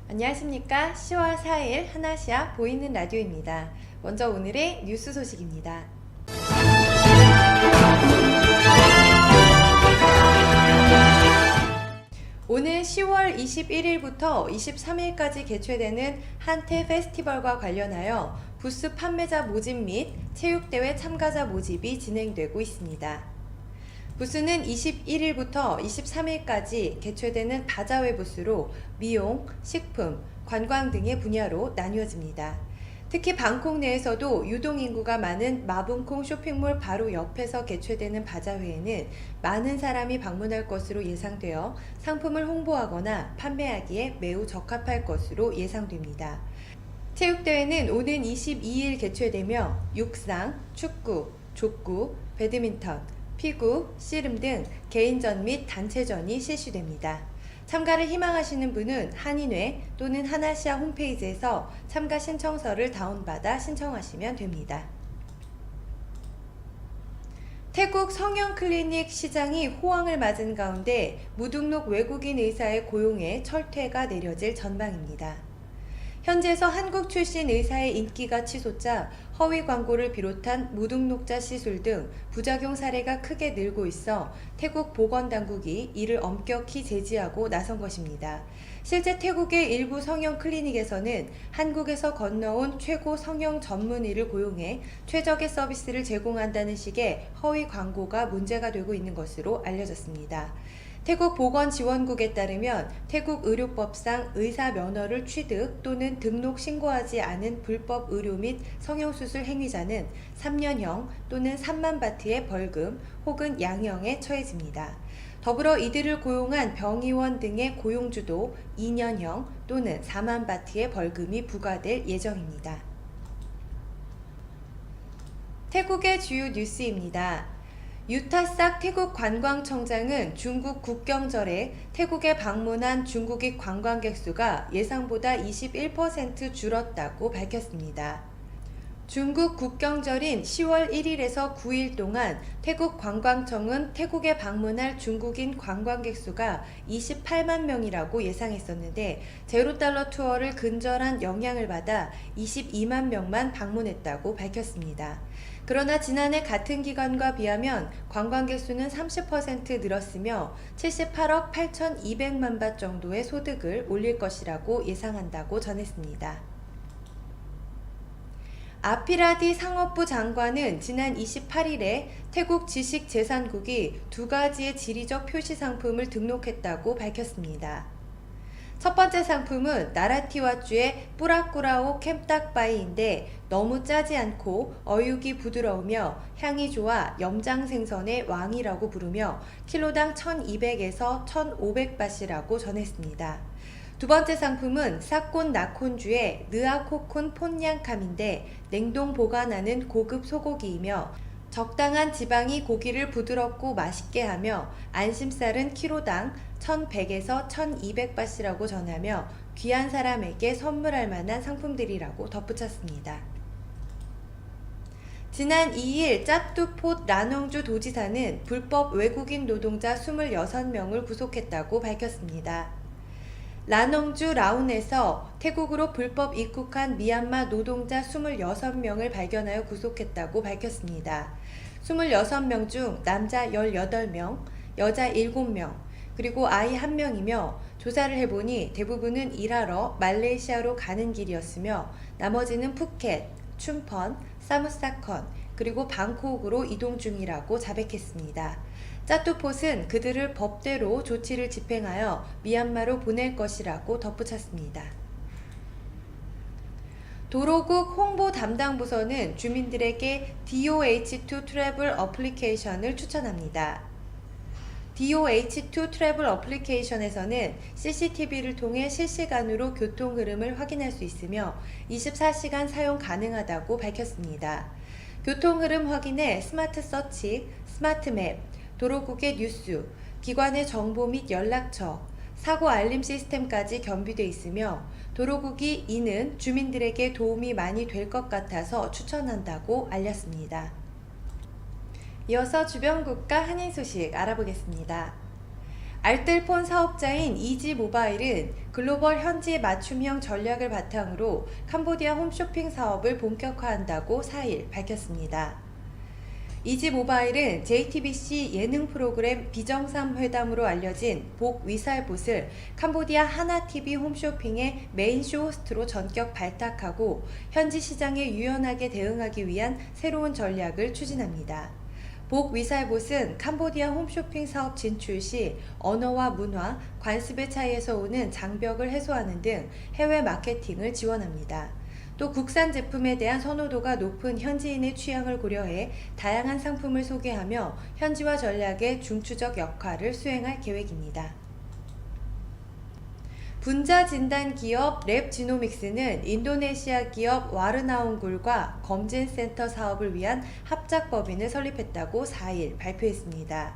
안녕하십니까. 10월 4일 하나시아 보이는 라디오입니다. 먼저 오늘의 뉴스 소식입니다. 오늘 10월 21일부터 23일까지 개최되는 한태 페스티벌과 관련하여 부스 판매자 모집 및 체육대회 참가자 모집이 진행되고 있습니다. 부스는 21일부터 23일까지 개최되는 바자회 부스로 미용, 식품, 관광 등의 분야로 나뉘어집니다. 특히 방콕 내에서도 유동인구가 많은 마붕콩 쇼핑몰 바로 옆에서 개최되는 바자회에는 많은 사람이 방문할 것으로 예상되어 상품을 홍보하거나 판매하기에 매우 적합할 것으로 예상됩니다. 체육대회는 오는 22일 개최되며 육상, 축구, 족구, 배드민턴, 피구, 씨름 등 개인전 및 단체전이 실시됩니다. 참가를 희망하시는 분은 한인회 또는 하나시아 홈페이지에서 참가 신청서를 다운받아 신청하시면 됩니다. 태국 성형 클리닉 시장이 호황을 맞은 가운데 무등록 외국인 의사의 고용에 철퇴가 내려질 전망입니다. 현지에서 한국 출신 의사의 인기가 치솟자 허위 광고를 비롯한 무등록자 시술 등 부작용 사례가 크게 늘고 있어 태국 보건당국이 이를 엄격히 제지하고 나선 것입니다. 실제 태국의 일부 성형 클리닉에서는 한국에서 건너온 최고 성형 전문의를 고용해 최적의 서비스를 제공한다는 식의 허위 광고가 문제가 되고 있는 것으로 알려졌습니다. 태국 보건지원국에 따르면 태국 의료법상 의사 면허를 취득 또는 등록 신고하지 않은 불법 의료 및 성형수술 행위자는 3년형 또는 3만 바트의 벌금 혹은 양형에 처해집니다. 더불어 이들을 고용한 병의원 등의 고용주도 2년형 또는 4만 바트의 벌금이 부과될 예정입니다. 태국의 주요 뉴스입니다. 유타싹 태국 관광청장은 중국 국경절에 태국에 방문한 중국인 관광객 수가 예상보다 21% 줄었다고 밝혔습니다. 중국 국경절인 10월 1일에서 9일 동안 태국 관광청은 태국에 방문할 중국인 관광객 수가 28만 명이라고 예상했었는데 제로달러 투어를 근절한 영향을 받아 22만 명만 방문했다고 밝혔습니다. 그러나 지난해 같은 기간과 비하면 관광객 수는 30% 늘었으며 78억 8,200만 바 정도의 소득을 올릴 것이라고 예상한다고 전했습니다. 아피라디 상업부 장관은 지난 28일에 태국 지식재산국이 두 가지의 지리적 표시 상품을 등록했다고 밝혔습니다. 첫 번째 상품은 나라티와주의 뿌라꾸라오 캠딱바이인데 너무 짜지 않고 어육이 부드러우며 향이 좋아 염장 생선의 왕이라고 부르며 킬로당 1200에서 1500바시라고 전했습니다. 두 번째 상품은 사콘 나콘주의 느아코콘 폰냥캄인데 냉동 보관하는 고급 소고기이며 적당한 지방이 고기를 부드럽고 맛있게 하며 안심살은 키로당 1100에서 1200바시라고 전하며 귀한 사람에게 선물할 만한 상품들이라고 덧붙였습니다. 지난 2일 짜뚜폿 라농주 도지사는 불법 외국인 노동자 26명을 구속했다고 밝혔습니다. 라농주 라운에서 태국으로 불법 입국한 미얀마 노동자 26명을 발견하여 구속했다고 밝혔습니다. 26명 중 남자 18명, 여자 7명, 그리고 아이 1명이며 조사를 해보니 대부분은 일하러 말레이시아로 가는 길이었으며 나머지는 푸켓, 춘펀, 사무사컨, 그리고 방콕으로 이동 중이라고 자백했습니다. 짜뚜폿은 그들을 법대로 조치를 집행하여 미얀마로 보낼 것이라고 덧붙였습니다. 도로국 홍보 담당 부서는 주민들에게 DOH2 트래블 어플리케이션을 추천합니다. DOH2 트래블 어플리케이션에서는 CCTV를 통해 실시간으로 교통 흐름을 확인할 수 있으며 24시간 사용 가능하다고 밝혔습니다. 교통 흐름 확인에 스마트 서치, 스마트 맵, 도로국의 뉴스, 기관의 정보 및 연락처, 사고 알림 시스템까지 겸비되어 있으며 도로국이 이는 주민들에게 도움이 많이 될 것 같아서 추천한다고 알렸습니다. 이어서 주변 국가 한인 소식 알아보겠습니다. 알뜰폰 사업자인 이지모바일은 글로벌 현지 맞춤형 전략을 바탕으로 캄보디아 홈쇼핑 사업을 본격화한다고 4일 밝혔습니다. 이지모바일은 JTBC 예능 프로그램 비정상회담으로 알려진 복위살봇을 캄보디아 하나TV 홈쇼핑의 메인쇼 호스트로 전격 발탁하고 현지 시장에 유연하게 대응하기 위한 새로운 전략을 추진합니다. 복위살봇은 캄보디아 홈쇼핑 사업 진출 시 언어와 문화, 관습의 차이에서 오는 장벽을 해소하는 등 해외 마케팅을 지원합니다. 또 국산 제품에 대한 선호도가 높은 현지인의 취향을 고려해 다양한 상품을 소개하며 현지화 전략의 중추적 역할을 수행할 계획입니다. 분자 진단 기업 랩지노믹스는 인도네시아 기업 와르나운굴과 검진센터 사업을 위한 합작법인을 설립했다고 4일 발표했습니다.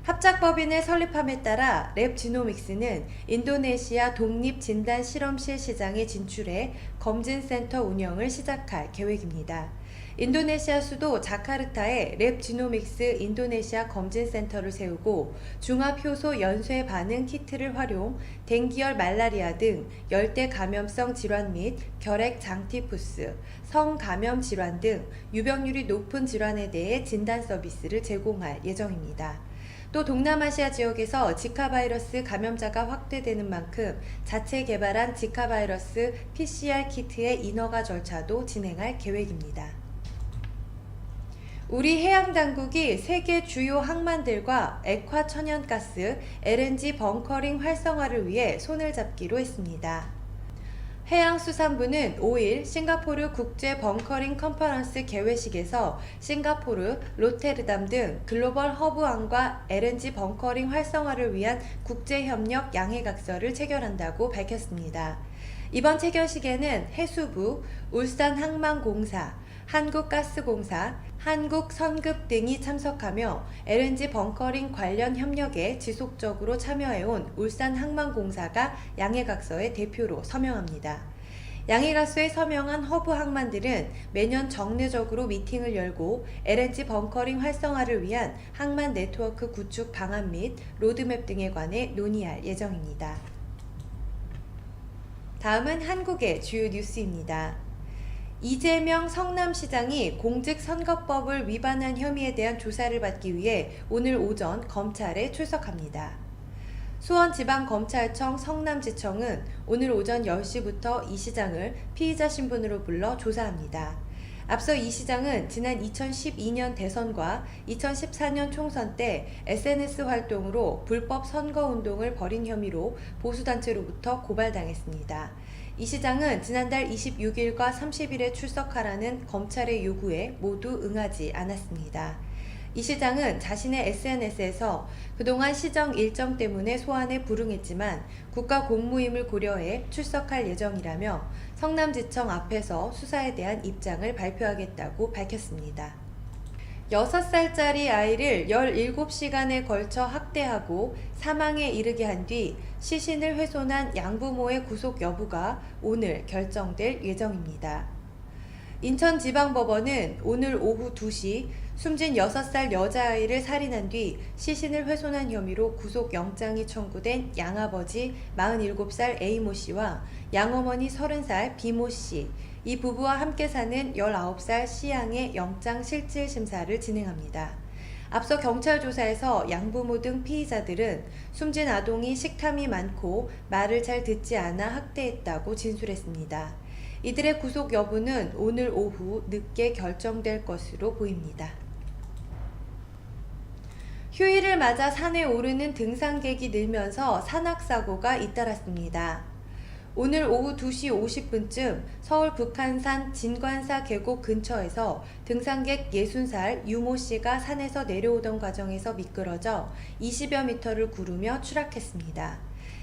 합작법인을 설립함에 따라 랩지노믹스는 인도네시아 독립진단실험실 시장에 진출해 검진센터 운영을 시작할 계획입니다. 인도네시아 수도 자카르타에 랩지노믹스 인도네시아 검진센터를 세우고 중합효소 연쇄 반응 키트를 활용 댕기열 말라리아 등 열대 감염성 질환 및 결핵 장티푸스, 성감염 질환 등 유병률이 높은 질환에 대해 진단 서비스를 제공할 예정입니다. 또 동남아시아 지역에서 지카 바이러스 감염자가 확대되는 만큼 자체 개발한 지카 바이러스 PCR 키트의 인허가 절차도 진행할 계획입니다. 우리 해양당국이 세계 주요 항만들과 액화 천연가스 LNG 벙커링 활성화를 위해 손을 잡기로 했습니다. 해양수산부는 5일 싱가포르 국제 벙커링 컨퍼런스 개회식에서 싱가포르, 로테르담 등 글로벌 허브항과 LNG 벙커링 활성화를 위한 국제협력 양해각서를 체결한다고 밝혔습니다. 이번 체결식에는 해수부, 울산항만공사, 한국가스공사, 한국선급 등이 참석하며 LNG 벙커링 관련 협력에 지속적으로 참여해온 울산항만공사가 양해각서의 대표로 서명합니다. 양해각서에 서명한 허브 항만들은 매년 정례적으로 미팅을 열고 LNG 벙커링 활성화를 위한 항만 네트워크 구축 방안 및 로드맵 등에 관해 논의할 예정입니다. 다음은 한국의 주요 뉴스입니다. 이재명 성남시장이 공직선거법을 위반한 혐의에 대한 조사를 받기 위해 오늘 오전 검찰에 출석합니다. 수원지방검찰청 성남지청은 오늘 오전 10시부터 이 시장을 피의자 신분으로 불러 조사합니다. 앞서 이 시장은 지난 2012년 대선과 2014년 총선 때 SNS 활동으로 불법 선거운동을 벌인 혐의로 보수단체로부터 고발당했습니다. 이 시장은 지난달 26일과 30일에 출석하라는 검찰의 요구에 모두 응하지 않았습니다. 이 시장은 자신의 SNS에서 그동안 시정 일정 때문에 소환에 불응했지만 국가 공무임을 고려해 출석할 예정이라며 성남지청 앞에서 수사에 대한 입장을 발표하겠다고 밝혔습니다. 6살짜리 아이를 17시간에 걸쳐 학대하고 사망에 이르게 한 뒤 시신을 훼손한 양부모의 구속 여부가 오늘 결정될 예정입니다. 인천지방법원은 오늘 오후 2시 숨진 6살 여자아이를 살인한 뒤 시신을 훼손한 혐의로 구속영장이 청구된 양아버지 47살 A모 씨와 양어머니 30살 B모 씨, 이 부부와 함께 사는 19살 C양의 영장 실질 심사를 진행합니다. 앞서 경찰 조사에서 양부모 등 피의자들은 숨진 아동이 식탐이 많고 말을 잘 듣지 않아 학대했다고 진술했습니다. 이들의 구속 여부는 오늘 오후 늦게 결정될 것으로 보입니다. 휴일을 맞아 산에 오르는 등산객이 늘면서 산악사고가 잇따랐습니다. 오늘 오후 2시 50분쯤 서울 북한산 진관사 계곡 근처에서 등산객 60살 유모 씨가 산에서 내려오던 과정에서 미끄러져 20여 미터를 구르며 추락했습니다.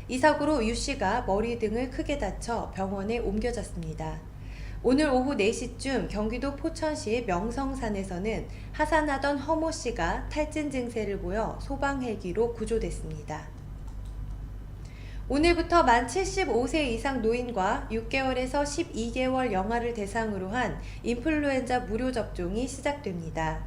이 사고로 유 씨가 머리 등을 크게 다쳐 병원에 옮겨졌습니다. 오늘 오후 4시쯤 경기도 포천시 명성산에서는 하산하던 허모 씨가 탈진 증세를 보여 소방 헬기로 구조됐습니다. 오늘부터 만 75세 이상 노인과 6개월에서 12개월 영아를 대상으로 한 인플루엔자 무료 접종이 시작됩니다.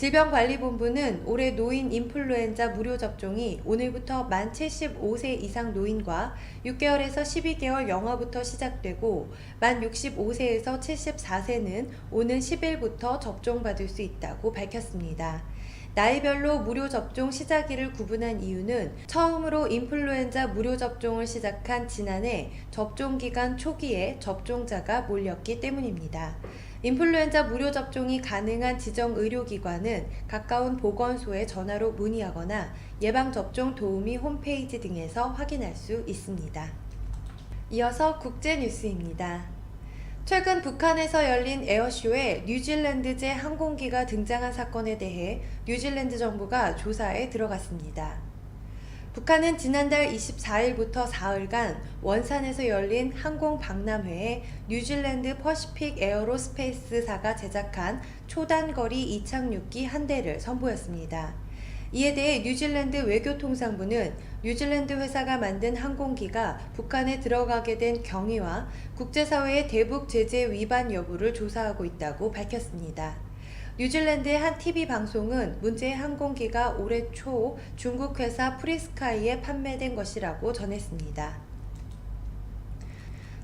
질병관리본부는 올해 노인 인플루엔자 무료 접종이 오늘부터 만 75세 이상 노인과 6개월에서 12개월 영아부터 시작되고 만 65세에서 74세는 오는 10일부터 접종받을 수 있다고 밝혔습니다. 나이별로 무료 접종 시작일을 구분한 이유는 처음으로 인플루엔자 무료 접종을 시작한 지난해 접종기간 초기에 접종자가 몰렸기 때문입니다. 인플루엔자 무료 접종이 가능한 지정 의료기관은 가까운 보건소에 전화로 문의하거나 예방접종 도우미 홈페이지 등에서 확인할 수 있습니다. 이어서 국제뉴스입니다. 최근 북한에서 열린 에어쇼에 뉴질랜드제 항공기가 등장한 사건에 대해 뉴질랜드 정부가 조사에 들어갔습니다. 북한은 지난달 24일부터 사흘간 원산에서 열린 항공 박람회에 뉴질랜드 퍼시픽 에어로스페이스사가 제작한 초단거리 이착륙기 한 대를 선보였습니다. 이에 대해 뉴질랜드 외교통상부는 뉴질랜드 회사가 만든 항공기가 북한에 들어가게 된 경위와 국제사회의 대북 제재 위반 여부를 조사하고 있다고 밝혔습니다. 뉴질랜드의 한 TV 방송은 문제의 항공기가 올해 초 중국 회사 프리스카이에 판매된 것이라고 전했습니다.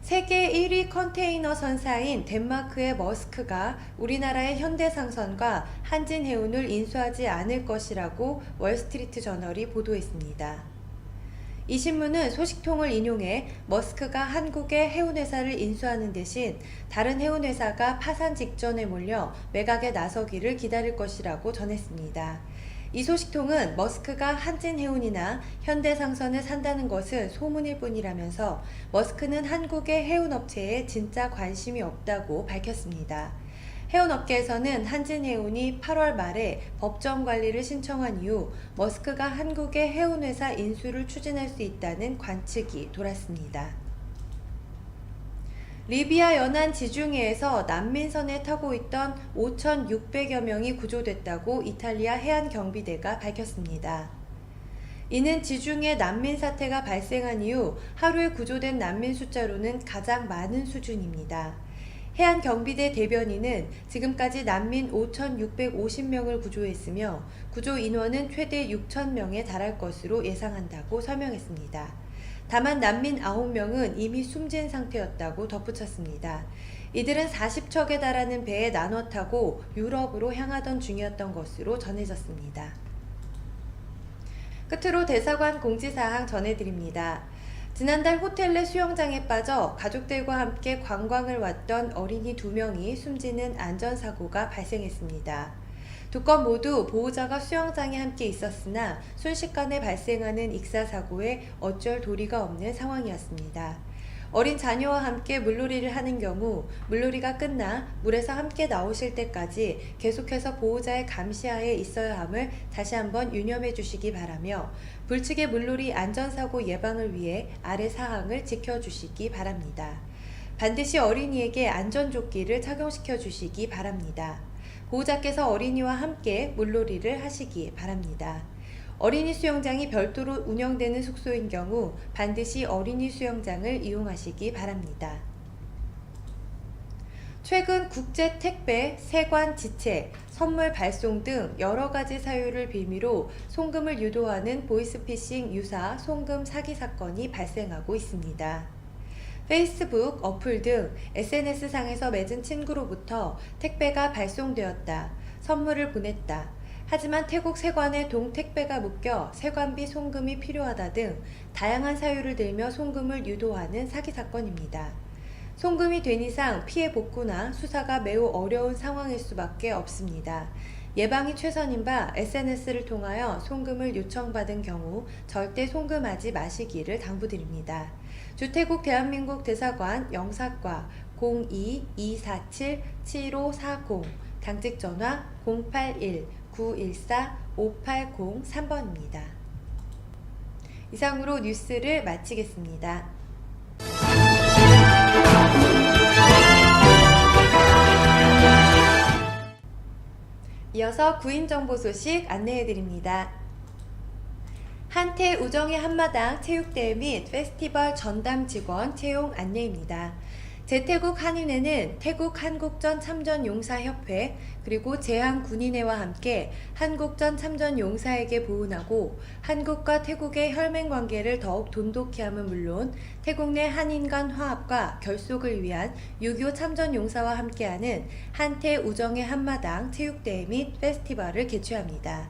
세계 1위 컨테이너 선사인 덴마크의 머스크가 우리나라의 현대상선과 한진해운을 인수하지 않을 것이라고 월스트리트 저널이 보도했습니다. 이 신문은 소식통을 인용해 머스크가 한국의 해운회사를 인수하는 대신 다른 해운회사가 파산 직전에 몰려 매각에 나서기를 기다릴 것이라고 전했습니다. 이 소식통은 머스크가 한진해운이나 현대상선을 산다는 것은 소문일 뿐이라면서 머스크는 한국의 해운업체에 진짜 관심이 없다고 밝혔습니다. 해운업계에서는 한진해운이 8월 말에 법정 관리를 신청한 이후 머스크가 한국의 해운회사 인수를 추진할 수 있다는 관측이 돌았습니다. 리비아 연안 지중해에서 난민선에 타고 있던 5,600여 명이 구조됐다고 이탈리아 해안경비대가 밝혔습니다. 이는 지중해 난민 사태가 발생한 이후 하루에 구조된 난민 숫자로는 가장 많은 수준입니다. 해안경비대 대변인은 지금까지 난민 5,650명을 구조했으며 구조 인원은 최대 6,000명에 달할 것으로 예상한다고 설명했습니다. 다만 난민 9명은 이미 숨진 상태였다고 덧붙였습니다. 이들은 40척에 달하는 배에 나눠 타고 유럽으로 향하던 중이었던 것으로 전해졌습니다. 끝으로 대사관 공지사항 전해드립니다. 지난달 호텔 내 수영장에 빠져 가족들과 함께 관광을 왔던 어린이 2명이 숨지는 안전사고가 발생했습니다. 두 건 모두 보호자가 수영장에 함께 있었으나 순식간에 발생하는 익사사고에 어쩔 도리가 없는 상황이었습니다. 어린 자녀와 함께 물놀이를 하는 경우 물놀이가 끝나 물에서 함께 나오실 때까지 계속해서 보호자의 감시하에 있어야 함을 다시 한번 유념해 주시기 바라며 불측의 물놀이 안전사고 예방을 위해 아래 사항을 지켜주시기 바랍니다. 반드시 어린이에게 안전조끼를 착용시켜 주시기 바랍니다. 보호자께서 어린이와 함께 물놀이를 하시기 바랍니다. 어린이 수영장이 별도로 운영되는 숙소인 경우 반드시 어린이 수영장을 이용하시기 바랍니다. 최근 국제 택배, 세관 지체, 선물 발송 등 여러 가지 사유를 빌미로 송금을 유도하는 보이스피싱 유사 송금 사기 사건이 발생하고 있습니다. 페이스북, 어플 등 SNS상에서 맺은 친구로부터 택배가 발송되었다, 선물을 보냈다, 하지만 태국 세관에 동택배가 묶여 세관비 송금이 필요하다 등 다양한 사유를 들며 송금을 유도하는 사기 사건입니다. 송금이 된 이상 피해 복구나 수사가 매우 어려운 상황일 수밖에 없습니다. 예방이 최선인 바 SNS를 통하여 송금을 요청받은 경우 절대 송금하지 마시기를 당부드립니다. 주태국 대한민국 대사관 영사과 02-247-7540 당직 전화 081-914-5803번입니다. 이상으로 뉴스를 마치겠습니다. 이어서 구인정보 소식 안내해드립니다. 한태 우정의 한마당 체육대회 및 페스티벌 전담 직원 채용 안내입니다. 제태국 한인회는 태국 한국전 참전용사협회 그리고 제한군인회와 함께 한국전 참전용사에게 보훈하고 한국과 태국의 혈맹관계를 더욱 돈독히 함은 물론 태국 내 한인 간 화합과 결속을 위한 유교 참전용사와 함께하는 한태 우정의 한마당 체육대회 및 페스티벌을 개최합니다.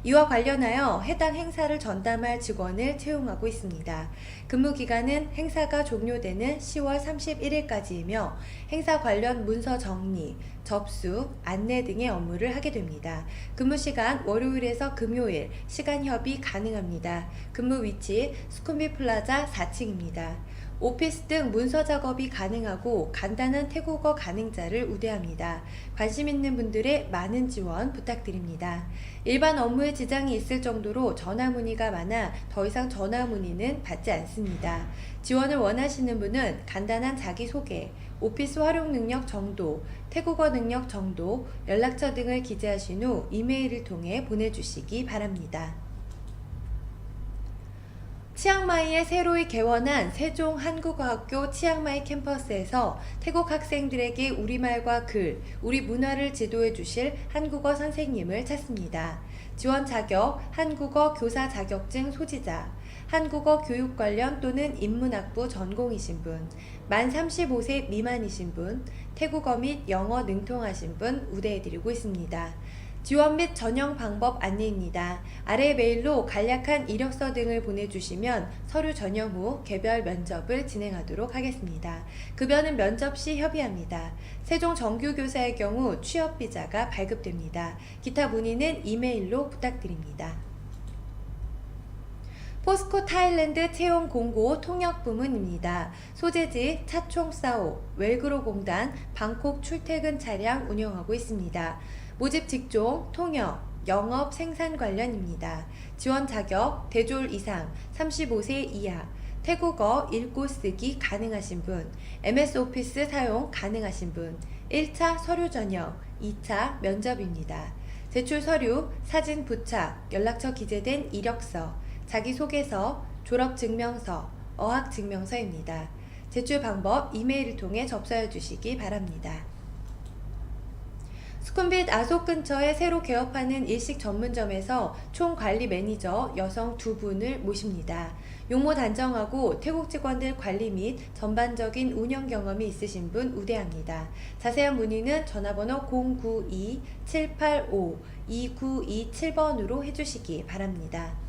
이와 관련하여 해당 행사를 전담할 직원을 채용하고 있습니다. 근무기간은 행사가 종료되는 10월 31일까지이며 행사 관련 문서 정리, 접수, 안내 등의 업무를 하게 됩니다. 근무시간 월요일에서 금요일, 시간 협의 가능합니다. 근무 위치 수쿰빗 플라자 4층입니다. 오피스 등 문서 작업이 가능하고 간단한 태국어 가능자를 우대합니다. 관심 있는 분들의 많은 지원 부탁드립니다. 일반 업무에 지장이 있을 정도로 전화 문의가 많아 더 이상 전화 문의는 받지 않습니다. 지원을 원하시는 분은 간단한 자기소개, 오피스 활용 능력 정도, 태국어 능력 정도, 연락처 등을 기재하신 후 이메일을 통해 보내주시기 바랍니다. 치앙마이에 새로이 개원한 세종 한국어학교 치앙마이 캠퍼스에서 태국 학생들에게 우리말과 글, 우리 문화를 지도해 주실 한국어 선생님을 찾습니다. 지원 자격, 한국어 교사 자격증 소지자, 한국어 교육 관련 또는 인문학부 전공이신 분, 만 35세 미만이신 분, 태국어 및 영어 능통하신 분 우대해드리고 있습니다. 지원 및 전형 방법 안내입니다. 아래 메일로 간략한 이력서 등을 보내주시면 서류 전형 후 개별 면접을 진행하도록 하겠습니다. 급여는 면접 시 협의합니다. 세종 정규교사의 경우 취업비자가 발급됩니다. 기타 문의는 이메일로 부탁드립니다. 포스코 타일랜드 채용 공고 통역 부문입니다. 소재지 차총사오, 웰그로공단, 방콕 출퇴근 차량 운영하고 있습니다. 모집 직종, 통역, 영업, 생산 관련입니다. 지원 자격, 대졸 이상, 35세 이하, 태국어 읽고 쓰기 가능하신 분, MS 오피스 사용 가능하신 분, 1차 서류 전형, 2차 면접입니다. 제출 서류, 사진 부착, 연락처 기재된 이력서, 자기소개서, 졸업증명서, 어학증명서입니다. 제출 방법 이메일을 통해 접수해 주시기 바랍니다. 수쿰빗 아속 근처에 새로 개업하는 일식 전문점에서 총관리 매니저 여성 2분을 모십니다. 용모 단정하고 태국 직원들 관리 및 전반적인 운영 경험이 있으신 분 우대합니다. 자세한 문의는 전화번호 092-785-2927번으로 해주시기 바랍니다.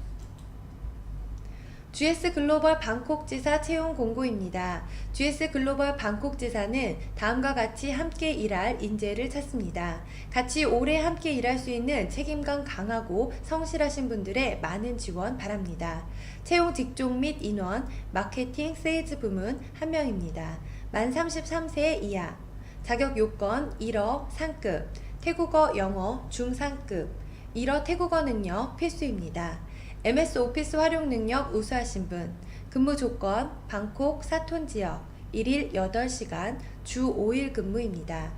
GS 글로벌 방콕 지사 채용 공고입니다. GS 글로벌 방콕 지사는 다음과 같이 함께 일할 인재를 찾습니다. 같이 오래 함께 일할 수 있는 책임감 강하고 성실하신 분들의 많은 지원 바랍니다. 채용 직종 및 인원, 마케팅, 세일즈 부문 1명입니다. 만 33세 이하, 자격 요건 1어 상급, 태국어 영어 중상급, 1어 태국어 능력 필수입니다. MS 오피스 활용 능력 우수하신 분, 근무 조건, 방콕 사톤 지역, 1일 8시간, 주 5일 근무입니다.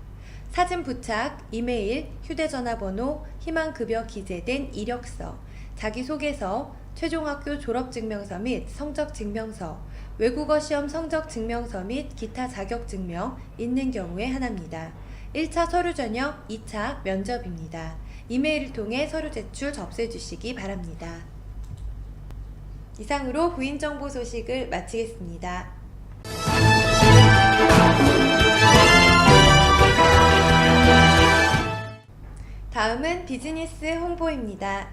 사진 부착, 이메일, 휴대전화번호, 희망급여 기재된 이력서, 자기소개서, 최종학교 졸업증명서 및 성적증명서, 외국어 시험 성적증명서 및 기타 자격증명 있는 경우에 하나입니다. 1차 서류 전형, 2차 면접입니다. 이메일을 통해 서류 제출 접수해 주시기 바랍니다. 이상으로 구인정보 소식을 마치겠습니다. 다음은 비즈니스 홍보입니다.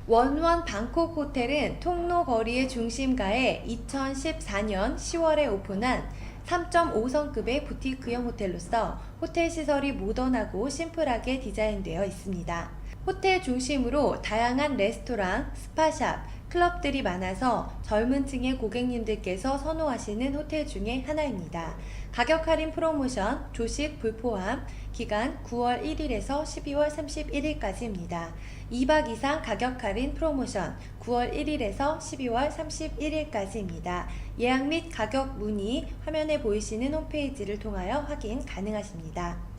원원 방콕 호텔은 통로 거리의 중심가에 2014년 10월에 오픈한 3.5성급의 부티크형 호텔로서 호텔 시설이 모던하고 심플하게 디자인되어 있습니다. 호텔 중심으로 다양한 레스토랑, 스파샵, 클럽들이 많아서 젊은 층의 고객님들께서 선호하시는 호텔 중에 하나입니다. 가격 할인 프로모션, 조식 불포함, 기간 9월 1일에서 12월 31일까지입니다. 2박 이상 가격 할인 프로모션 9월 1일에서 12월 31일까지입니다. 예약 및 가격 문의 화면에 보이시는 홈페이지를 통하여 확인 가능하십니다.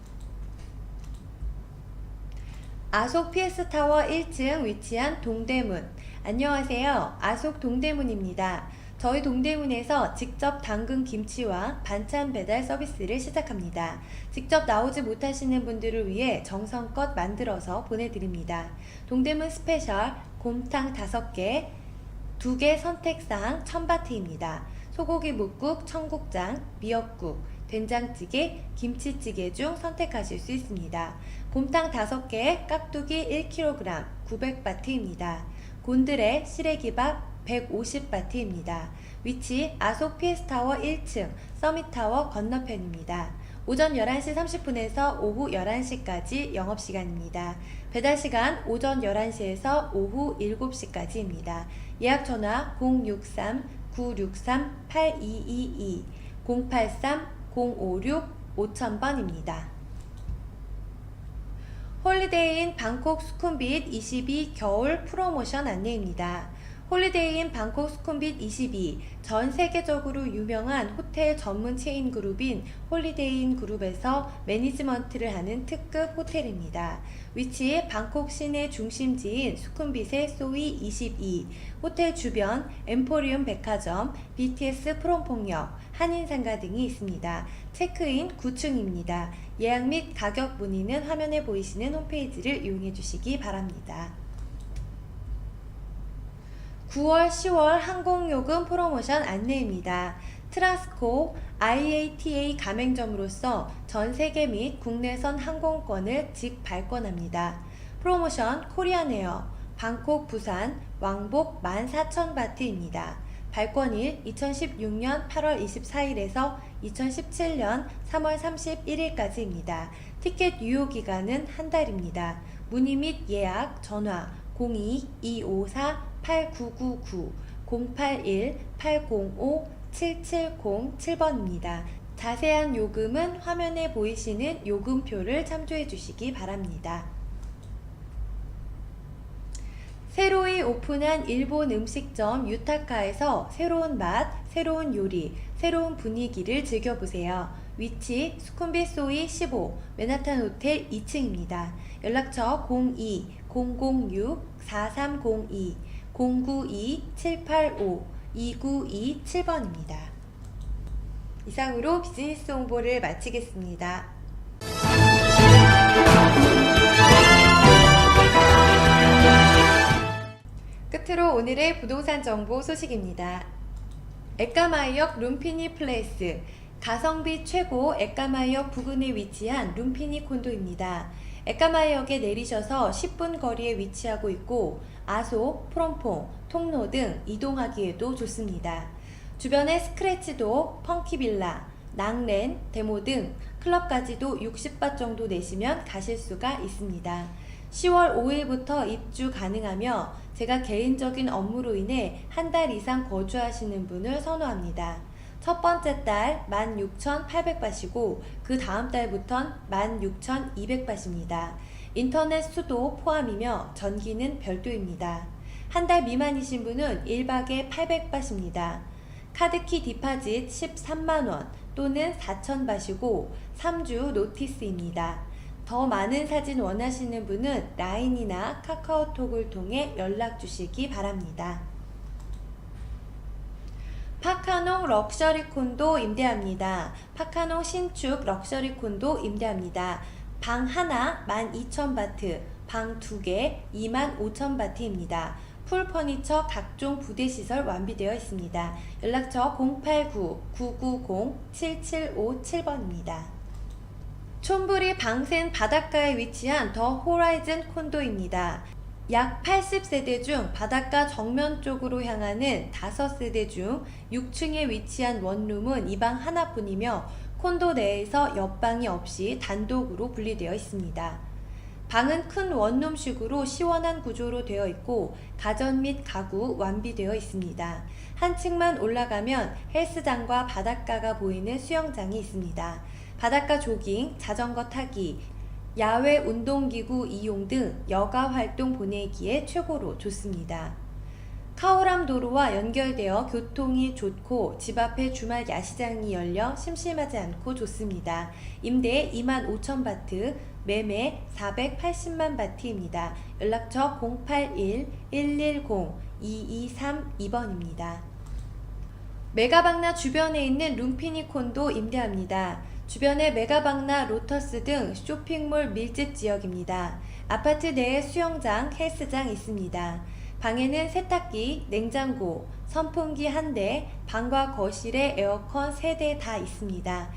아속 PS타워 1층 위치한 동대문. 안녕하세요. 아속 동대문입니다. 저희 동대문에서 직접 담근 김치와 반찬 배달 서비스를 시작합니다. 직접 나오지 못하시는 분들을 위해 정성껏 만들어서 보내드립니다. 동대문 스페셜 곰탕 5개, 2개 선택사항 1000바트입니다. 소고기 묵국, 청국장, 미역국, 된장찌개, 김치찌개 중 선택하실 수 있습니다. 곰탕 5개, 깍두기 1kg 900바트입니다. 곤드레 시래기밥 150바트입니다. 위치 아속 피에스타워 1층 서밋타워 건너편입니다. 오전 11시 30분에서 오후 11시까지 영업시간입니다. 배달시간 오전 11시에서 오후 7시까지입니다. 예약전화 063-963-8222 083-056-5000번입니다. 홀리데이인 방콕 수쿰빗 22 겨울 프로모션 안내입니다. 홀리데이인 방콕 수쿰빗 22 전 세계적으로 유명한 호텔 전문 체인 그룹인 홀리데이인 그룹에서 매니지먼트를 하는 특급 호텔입니다. 위치 방콕 시내 중심지인 수쿰빗의 소위 22, 호텔 주변 엠포리움 백화점, BTS 프롬퐁역, 한인상가 등이 있습니다. 체크인 9층입니다. 예약 및 가격 문의는 화면에 보이시는 홈페이지를 이용해 주시기 바랍니다. 9월, 10월 항공요금 프로모션 안내입니다. 트라스코 IATA 가맹점으로서 전 세계 및 국내선 항공권을 직발권합니다. 프로모션 코리안에어 방콕, 부산, 왕복 14,000바트입니다. 발권일 2016년 8월 24일에서 2017년 3월 31일까지입니다. 티켓 유효기간은 한 달입니다. 문의 및 예약 전화 02-254-8999 081-805-7707번입니다. 자세한 요금은 화면에 보이시는 요금표를 참조해 주시기 바랍니다. 새로이 오픈한 일본 음식점 유타카에서 새로운 맛, 새로운 요리, 새로운 분위기를 즐겨보세요. 위치 수쿰빗 소이 15 맨하탄 호텔 2층입니다. 연락처 02-006-4302 092-785-2927번입니다. 이상으로 비즈니스 홍보를 마치겠습니다. 끝으로 오늘의 부동산 정보 소식입니다. 에까마이역 룸피니 플레이스, 가성비 최고 에까마이역 부근에 위치한 룸피니 콘도입니다. 에까마이역에 내리셔서 10분 거리에 위치하고 있고 아소, 프롬퐁, 통로 등 이동하기에도 좋습니다. 주변에 스크래치도, 펑키빌라, 낭렌, 데모 등 클럽까지도 60바 정도 내시면 가실 수가 있습니다. 10월 5일부터 입주 가능하며 제가 개인적인 업무로 인해 한 달 이상 거주하시는 분을 선호합니다. 첫 번째 달 16,800바시고 그 다음 달부턴 16,200바시입니다. 인터넷 수도 포함이며 전기는 별도입니다. 한 달 미만이신 분은 1박에 800바시입니다. 카드키 디파짓 13만원 또는 4,000바시고 3주 노티스입니다. 더 많은 사진 원하시는 분은 라인이나 카카오톡을 통해 연락 주시기 바랍니다. 파카농 럭셔리 콘도 임대합니다. 파카농 신축 럭셔리 콘도 임대합니다. 방 하나 12,000바트, 방 2개 25,000바트입니다. 풀 퍼니처 각종 부대시설 완비되어 있습니다. 연락처 089-990-7757번입니다. 촌부리 방센 바닷가에 위치한 더 호라이즌 콘도입니다. 약 80세대 중 바닷가 정면 쪽으로 향하는 5세대 중 6층에 위치한 원룸은 이 방 하나뿐이며 콘도 내에서 옆방이 없이 단독으로 분리되어 있습니다. 방은 큰 원룸식으로 시원한 구조로 되어 있고 가전 및 가구 완비되어 있습니다. 한 층만 올라가면 헬스장과 바닷가가 보이는 수영장이 있습니다. 바닷가 조깅, 자전거 타기, 야외 운동기구 이용 등 여가 활동 보내기에 최고로 좋습니다. 카오람 도로와 연결되어 교통이 좋고 집 앞에 주말 야시장이 열려 심심하지 않고 좋습니다. 임대 25,000바트, 매매 480만 바트입니다. 연락처 081-110-2232번입니다. 메가박나 주변에 있는 룸피니 콘도 임대합니다. 주변에 메가박나, 로터스 등 쇼핑몰 밀집 지역입니다. 아파트 내에 수영장, 헬스장 있습니다. 방에는 세탁기, 냉장고, 선풍기 1대, 방과 거실에 에어컨 3대 다 있습니다.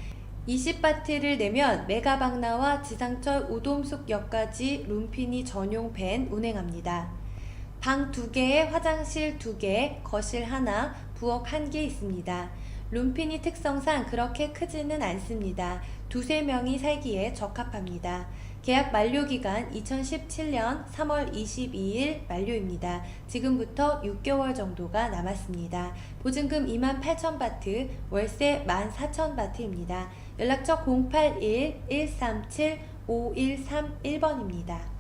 20바트를 내면 메가박나와 지상철 우돔숙역까지 룸피니 전용 밴 운행합니다. 방 2개에 화장실 2개, 거실 하나, 부엌 1개 있습니다. 룸피니 특성상 그렇게 크지는 않습니다. 2~3명이 살기에 적합합니다. 계약 만료기간 2017년 3월 22일 만료입니다. 지금부터 6개월 정도가 남았습니다. 보증금 28,000바트, 월세 14,000바트입니다. 연락처 081-137-5131번입니다.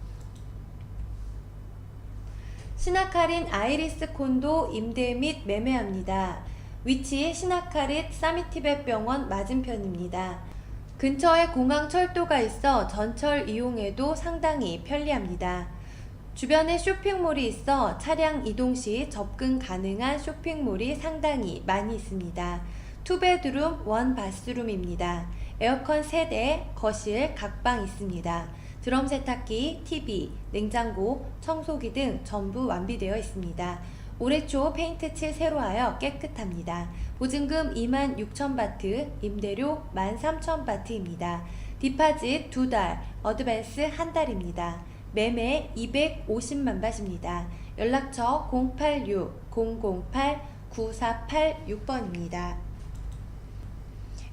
시나카린 아이리스 콘도 임대 및 매매합니다. 위치 시나카린 사미티벳 병원 맞은편입니다. 근처에 공항 철도가 있어 전철 이용에도 상당히 편리합니다. 주변에 쇼핑몰이 있어 차량 이동 시 접근 가능한 쇼핑몰이 상당히 많이 있습니다. 2베드룸 1바스룸입니다. 에어컨 3대, 거실 각방 있습니다. 드럼 세탁기, TV, 냉장고, 청소기 등 전부 완비되어 있습니다. 올해 초 페인트 칠 새로 하여 깨끗합니다. 보증금 26,000바트, 임대료 13,000바트입니다. 디파짓 2달, 어드밴스 1달입니다. 매매 250만밭입니다. 연락처 086-008-9486번입니다.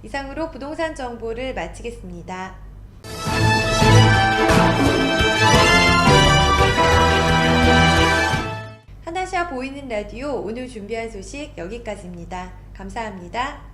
이상으로 부동산 정보를 마치겠습니다. 한아시아 보이는 라디오 오늘 준비한 소식 여기까지입니다. 감사합니다.